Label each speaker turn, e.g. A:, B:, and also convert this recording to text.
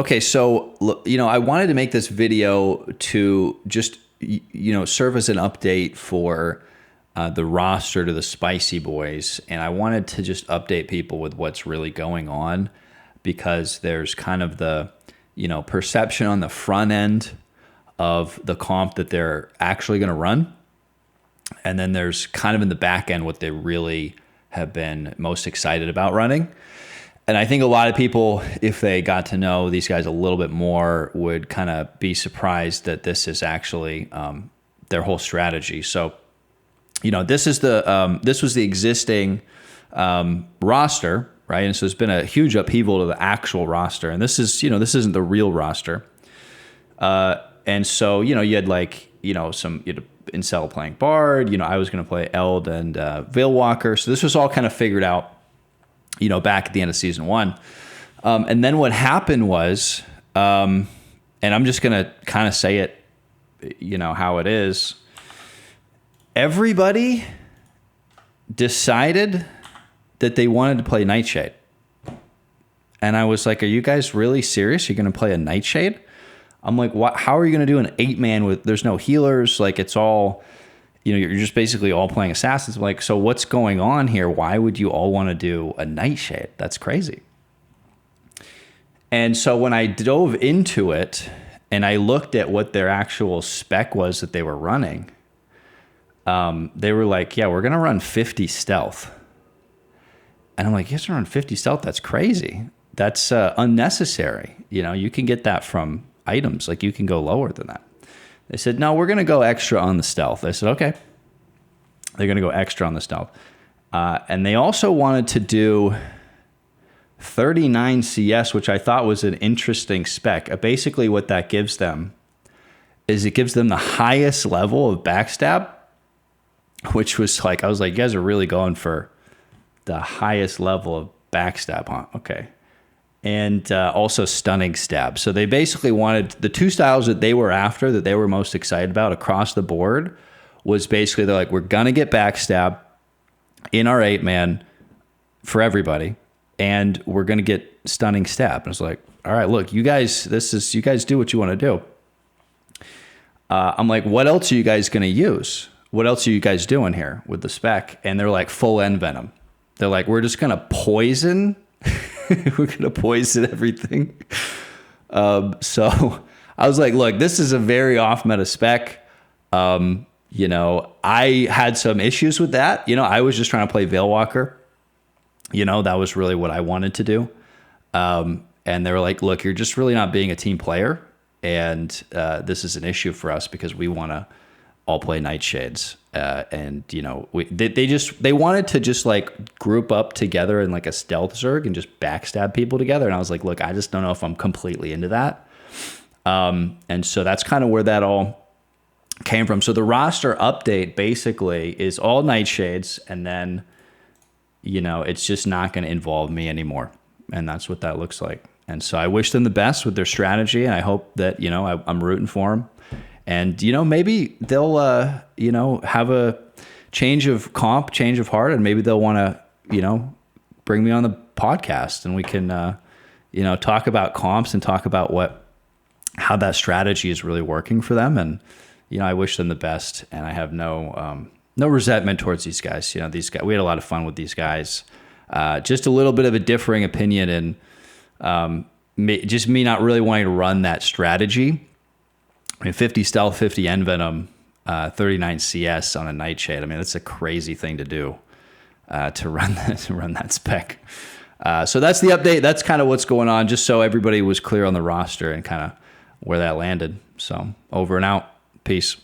A: Okay, so I wanted to make this video to just serve as an update for the roster to the Spicy Boys, and I wanted to just update people with what's really going on, because there's kind of the perception on the front end of the comp that they're actually going to run, and then there's kind of in the back end what they really have been most excited about running. And I think a lot of people, if they got to know these guys a little bit more, would kind of be surprised that this is actually their whole strategy. So, this was the existing roster, right? And so there's been a huge upheaval to the actual roster, and this isn't the real roster. And so, you had some Incel playing Bard. I was going to play Eld and Veilwalker. So this was all kind of figured out, back at the end of season 1. And then what happened was, and I'm just going to kind of say it, how it is. Everybody decided that they wanted to play Nightshade. And I was like, are you guys really serious? You're going to play a Nightshade? I'm like, what? How are you going to do an 8-man with, there's no healers? Like, it's all, you're just basically all playing assassins. I'm like, so what's going on here? Why would you all want to do a Nightshade? That's crazy. And so when I dove into it and I looked at what their actual spec was that they were running, they were like, yeah, we're going to run 50 stealth. And I'm like, you guys are run 50 stealth? That's crazy. That's unnecessary. You can get that from items. Like, you can go lower than that. They said, no, we're going to go extra on the stealth. I said, okay. They're going to go extra on the stealth. And they also wanted to do 39 CS, which I thought was an interesting spec. Basically, what that gives them is it gives them the highest level of backstab, which was like, I was like, you guys are really going for the highest level of backstab, huh? Okay. And also stunning stab. So they basically wanted the two styles that they were after, that they were most excited about across the board, was basically they're like, we're going to get backstab in our 8-man for everybody, and we're going to get stunning stab. And I was like, all right, look, you guys do what you want to do. I'm like, what else are you guys going to use? What else are you guys doing here with the spec? And they're like, full envenom. They're like, we're just going to poison. We're going to poison everything. So I was like, look, this is a very off meta spec. I had some issues with that. I was just trying to play Veilwalker. That was really what I wanted to do. And they were like, look, you're just really not being a team player. And this is an issue for us because we want to all play Nightshades. And they wanted to just like group up together in like a stealth zerg and just backstab people together. And I was like, look, I just don't know if I'm completely into that. And so that's kind of where that all came from. So the roster update basically is all Nightshades, and then, it's just not going to involve me anymore. And that's what that looks like. And so I wish them the best with their strategy, and I hope that, I'm rooting for them. And, maybe they'll, have a change of comp, change of heart, and maybe they'll want to, bring me on the podcast, and we can, talk about comps and talk about how that strategy is really working for them. And, I wish them the best, and I have no resentment towards these guys. These guys, we had a lot of fun with these guys. Just a little bit of a differing opinion, and just me not really wanting to run that strategy. 50 stealth, 50 envenom, 39 CS on a Nightshade. That's a crazy thing to do, to run that spec. So that's the update. That's kind of what's going on, just so everybody was clear on the roster and kind of where that landed. So over and out. Peace.